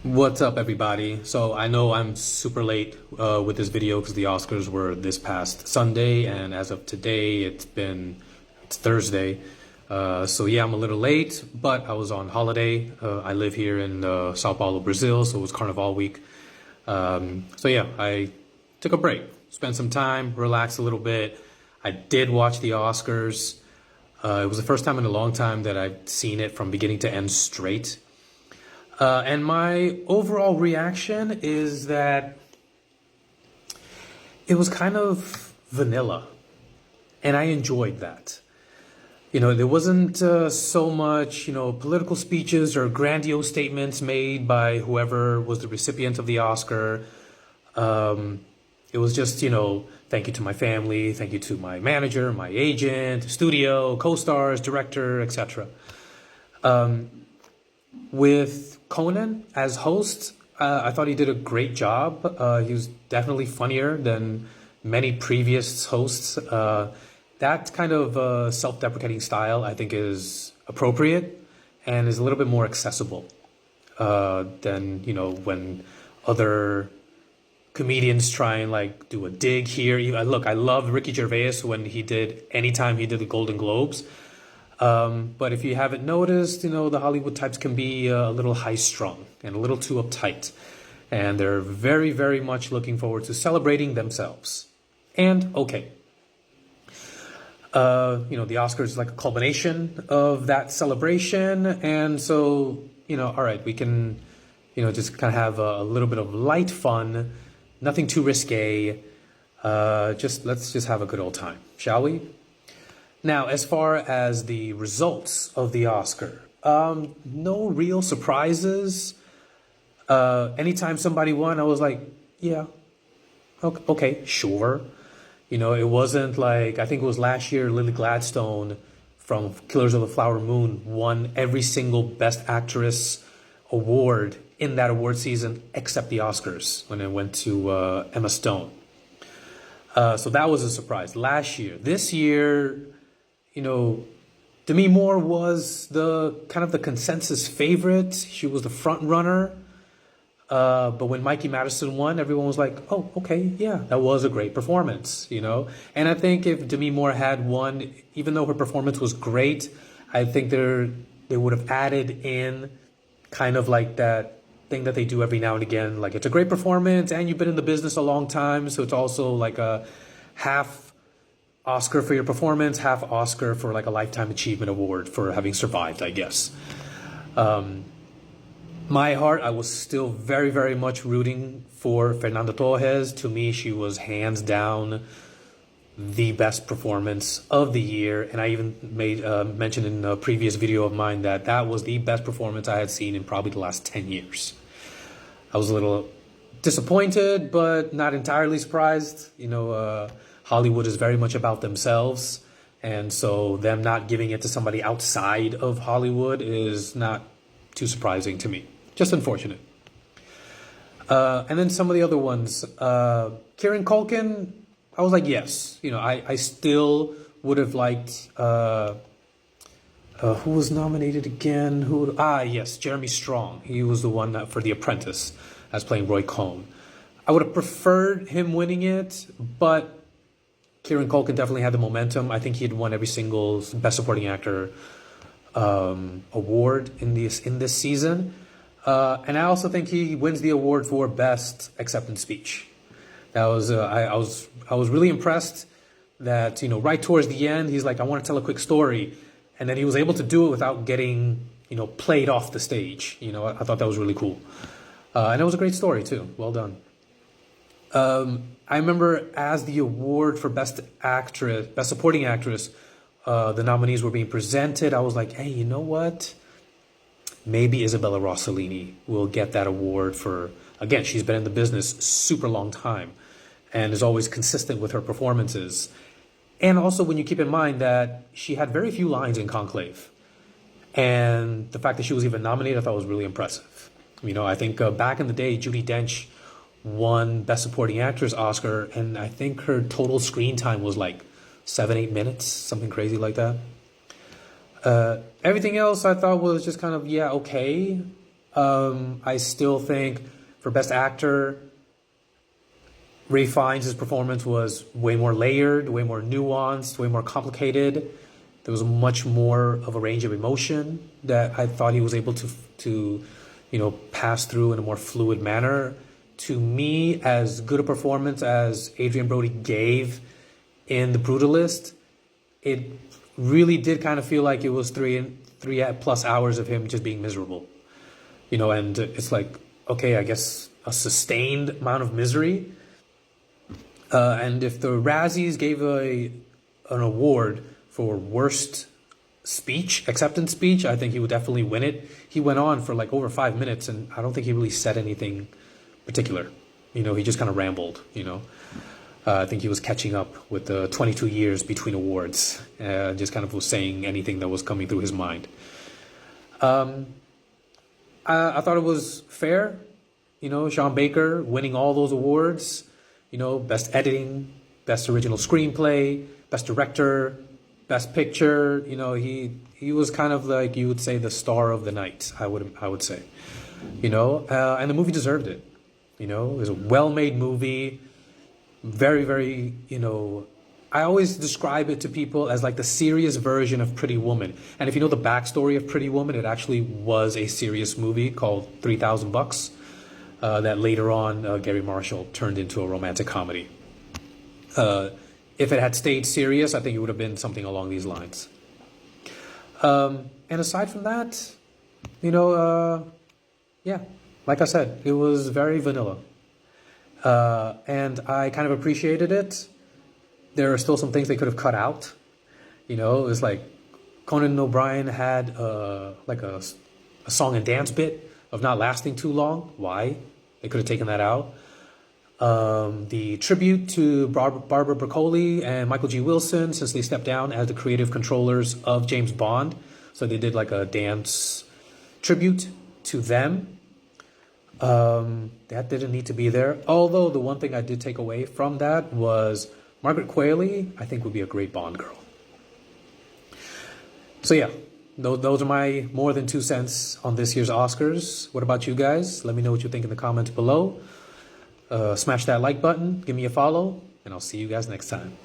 What's up, everybody? So I know I'm super late with this video because the Oscars were this past Sunday, and as of today, it's Thursday. So yeah, I'm a little late, but I was on holiday. I live here in Sao Paulo, Brazil, so it was Carnival week. So yeah, I took a break, spent some time, relaxed a little bit. I did watch the Oscars. It was the first time in a long time that I've seen it from beginning to end straight. And my overall reaction is that it was kind of vanilla, and I enjoyed that. There wasn't so much, political speeches or grandiose statements made by whoever was the recipient of the Oscar. It was just, thank you to my family, thank you to my manager, my agent, studio, co-stars, director, etc. With Conan as host, I thought he did a great job. He was definitely funnier than many previous hosts. That kind of self-deprecating style, I think, is appropriate and is a little bit more accessible than, when other comedians try and like do a dig here. Look, I love Ricky Gervais anytime he did the Golden Globes. But if you haven't noticed, the Hollywood types can be a little high-strung and a little too uptight. And they're very, very much looking forward to celebrating themselves. And okay. The Oscars is like a culmination of that celebration. And so, all right, we can, just kind of have a little bit of light fun, nothing too risque. Let's just have a good old time, shall we? Now, as far as the results of the Oscar, no real surprises. Anytime somebody won, I was like, yeah, okay, sure. It wasn't like, I think it was last year, Lily Gladstone from Killers of the Flower Moon won every single Best Actress award in that award season except the Oscars when it went to Emma Stone. So that was a surprise last year. This year, Demi Moore was the kind of the consensus favorite. She was the front runner. But when Mikey Madison won, everyone was like, oh, okay, yeah, that was a great performance, And I think if Demi Moore had won, even though her performance was great, I think they would have added in kind of like that thing that they do every now and again. Like, it's a great performance and you've been in the business a long time. So it's also like a half Oscar for your performance, half Oscar for like a Lifetime Achievement Award for having survived, I guess. My heart, I was still very, very much rooting for Fernanda Torres. To me, she was hands down the best performance of the year. And I even made mention in a previous video of mine that was the best performance I had seen in probably the last 10 years. I was a little disappointed, but not entirely surprised. Hollywood is very much about themselves. And so them not giving it to somebody outside of Hollywood is not too surprising to me. Just unfortunate. And then some of the other ones. Kieran Culkin, I was like, yes. I still would have liked... who was nominated again? Yes, Jeremy Strong. He was the one for The Apprentice as playing Roy Cohn. I would have preferred him winning it, but Kieran Culkin definitely had the momentum. I think he had won every single Best Supporting Actor award in this season. And I also think he wins the award for Best Acceptance Speech. That was I was really impressed that right towards the end he's like, I want to tell a quick story, and then he was able to do it without getting played off the stage. I thought that was really cool, and it was a great story too. Well done. I remember as the award for Best Supporting Actress, the nominees were being presented, I was like, hey, you know what? Maybe Isabella Rossellini will get that award for, again, she's been in the business super long time and is always consistent with her performances. And also when you keep in mind that she had very few lines in Conclave. And the fact that she was even nominated, I thought was really impressive. I think back in the day, Judi Dench won Best Supporting Actress Oscar, and I think her total screen time was like 7-8 minutes, something crazy like that. Everything else I thought was just kind of, yeah, okay. I still think for Best Actor, Ray Fiennes' performance was way more layered, way more nuanced, way more complicated. There was much more of a range of emotion that I thought he was able to pass through in a more fluid manner. To me, as good a performance as Adrian Brody gave in The Brutalist, it really did kind of feel like it was three plus hours of him just being miserable. And it's like, okay, I guess a sustained amount of misery. And if the Razzies gave an award for worst speech, acceptance speech, I think he would definitely win it. He went on for like over 5 minutes, and I don't think he really said anything particular. He just kind of rambled. I think he was catching up with the 22 years between awards, just kind of was saying anything that was coming through his mind. I thought it was fair, Sean Baker winning all those awards, best editing, best original screenplay, best director, best picture. He was kind of like, you would say, the star of the night. I would say, and the movie deserved it. It was a well-made movie, very, very, I always describe it to people as like the serious version of Pretty Woman. And if you know the backstory of Pretty Woman, it actually was a serious movie called $3,000 that later on Gary Marshall turned into a romantic comedy. If it had stayed serious, I think it would have been something along these lines. And aside from that, yeah, like I said, it was very vanilla. And I kind of appreciated it. There are still some things they could have cut out. It was like Conan O'Brien had like a song and dance bit of not lasting too long. Why? They could have taken that out. The tribute to Barbara Broccoli and Michael G. Wilson, since they stepped down as the creative controllers of James Bond. So they did like a dance tribute to them. That didn't need to be there. Although the one thing I did take away from that was Margaret Qualley, I think, would be a great Bond girl. So yeah, those are my more than 2 cents on this year's Oscars. What about you guys? Let me know what you think in the comments below. Smash that like button, give me a follow, and I'll see you guys next time.